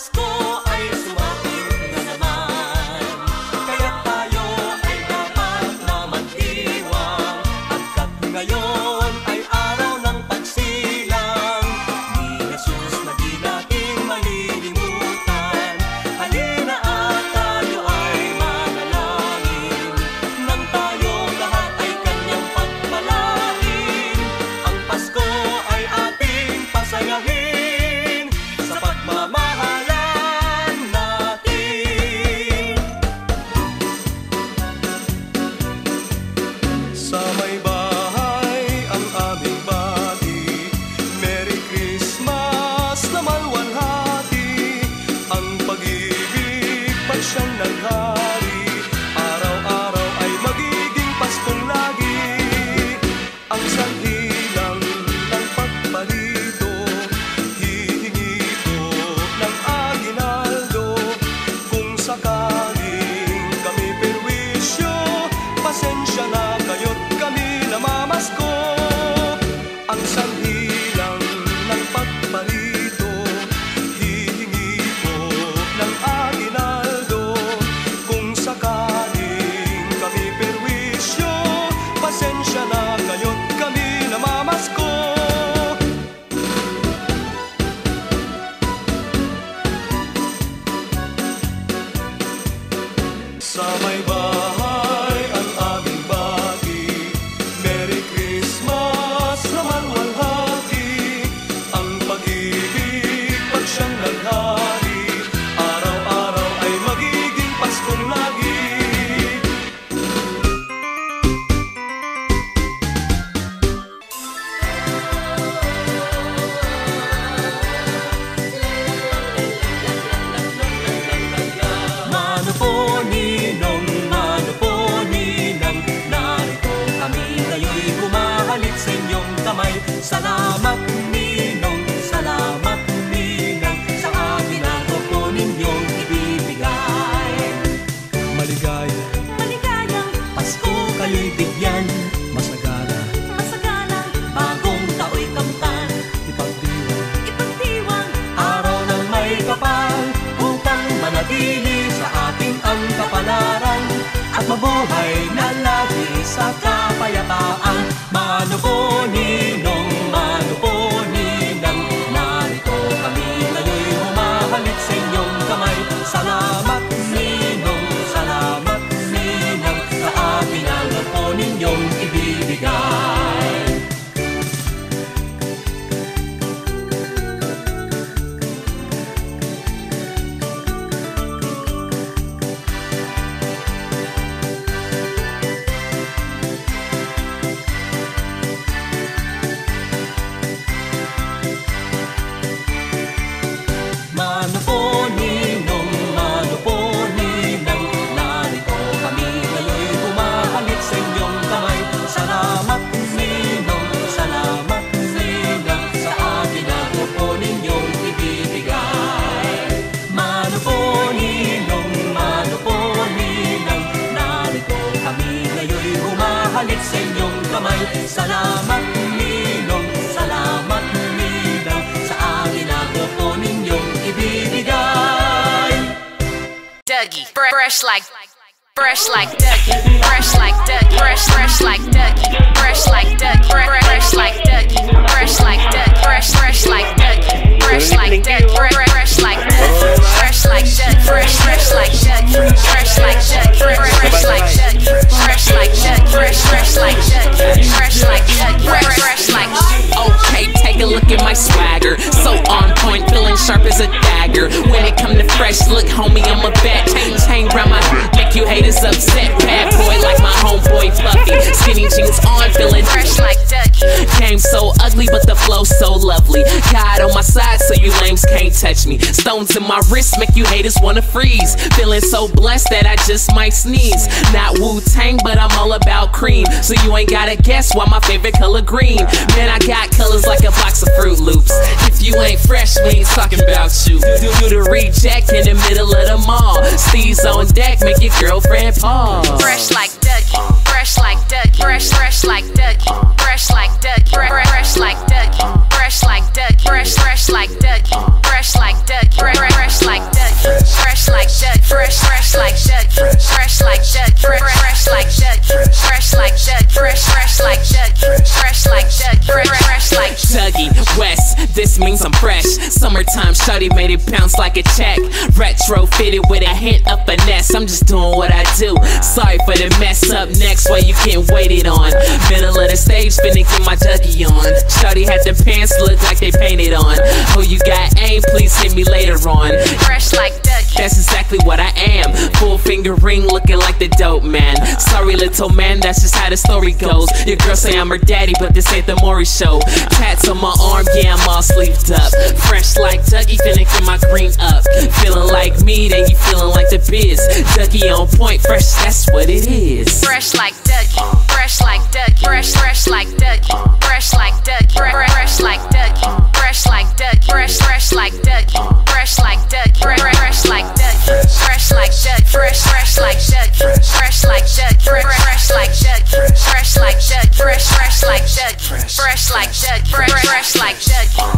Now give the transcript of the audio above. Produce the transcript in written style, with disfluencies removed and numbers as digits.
Pasko ay sumapit na naman, kaya tayo ay dapat na magdiwang. Agkat ngayon ay araw ng pagsilang ni Jesus na di natin malilimutan. Halina at tayo ay manalangin, nang tayong lahat ay kanyang pagpalain. Ang Pasko ay ating pasayahin sa pagmamahalan natin. Sa may bahay ang aming bati, Merry Christmas na malwalhati. Ang pag-ibig pag siyang naghari, araw-araw ay magiging Paskong lagi. Ang sanhi lang ng pagparito, hihingi ko ng aginaldo. Kung sakaling kami perwisyo, pasensya na kayo't kami namamasko. Ang sanhi lang ng pagparito, hihingi ko ng aginaldo. Kung sakaling kami perwisyo, pasensya na kayo't kami namamasko. Sa may bahay ang aming bati, Merry Christmas na malwalhati. Ang pag-ibig pag siyang naghari, araw-araw ay magiging Paskong lagi. Mano po ninong, mano po ninang, narito kami ngayo'y humahalit sa inyong kamay. Salamat ninong, salamat ninang, sa aginaldo po ninyong ibibigay. Maligayang Pasko kayo'y bigyan, masagana, bagong tao'y kamtan. Ipagdiwang, araw ng may kapal, upang manatili sa ating ang kapalaran, at mabuhay na lagi sa kapayapaan. Mano po ninong, mano po ninang, narito kami ngayo'y humahalit sa inyong kamay. Salamat ninong, salamat ninang, sa aginaldo po ninyong ibibigay. Mano po ninong, mano po ninang, narito kami ngayo'y humahalit sa inyong kamay. Salamat ninong, salamat ninang, sa aginaldo po ninyong ibibigay. Mano po ninong, mano po ninang, narito kami ngayo'y humahalit sa inyong kamay. Salamat ninong, salamat ninang, sa aginaldo po ninyong ibibigay. Dougie, fresh like Dougie, fresh like Dougie, fresh like Dougie, fresh like Dougie, fresh like Dougie, fresh like Dougie, fresh like Dougie, fresh like Dougie, fresh like Dougie, fresh like Dougie, fresh like Dougie, fresh like Dougie, fresh like Dougie, fresh like Dougie, fresh like Dougie, fresh like Dougie, fresh like Okay, take a look at my swagger, so on point, feeling sharp as a dagger. When it come to fresh look, homie, I'm a bat. Chain round my make you haters upset. Bad boy like my homeboy Fluffy, skinny jeans on, feeling fresh like Dougie. Came so ugly, but the flow so lovely. God on my side, so you lames can't touch me. Stones in my wrist make you haters wanna freeze. Feeling so blessed that I just might sneeze. Not Wu-Tang, but I'm all about cream, so you ain't gotta guess why my favorite color green. Man, I got colors like a box of Fruit Loops. If you ain't fresh, we ain't talking about you. Do the reject in the middle of the mall. Steez on deck, make your girlfriend pause. Fresh like Dougie, fresh like Dougie, fresh like Dougie, fresh like Dougie, fresh like Dougie, fresh like Dougie, fresh like Dougie, fresh like Dougie, fresh like this means I'm fresh. Summertime shawty made it bounce like a check. Retro fitted with a hint of finesse. I'm just doing what I do. Sorry for the mess. Up next, where you getting waited on. Middle of the stage, finna get my Dougie on. Shawty had the pants look like they painted on. Oh, you got aim? Please hit me later on. Fresh like Dougie. That's exactly what I am. Full finger ring, looking like the dope man. Sorry, little man, that's just how the story goes. Your girl say I'm her daddy, but this ain't the Maury show. Tats on my arm, yeah, I'm all sleeved up. Fresh like Dougie, finna get my green up. Feeling like me, then you feeling like the biz. Dougie on point, fresh, that's what it is. Fresh like Dougie. Fresh like Dougie. Fresh like Dougie. Fresh like Dougie. Fresh like Dougie. Fresh like Dougie. Fresh like Dougie. Fresh like Dougie. Fresh like Dougie. Fresh like Dougie. Fresh like Dougie. Fresh like Dougie. Fresh like Dougie. Fresh like Dougie. Fresh like Dougie. Fresh like Dougie. Fresh like Dougie.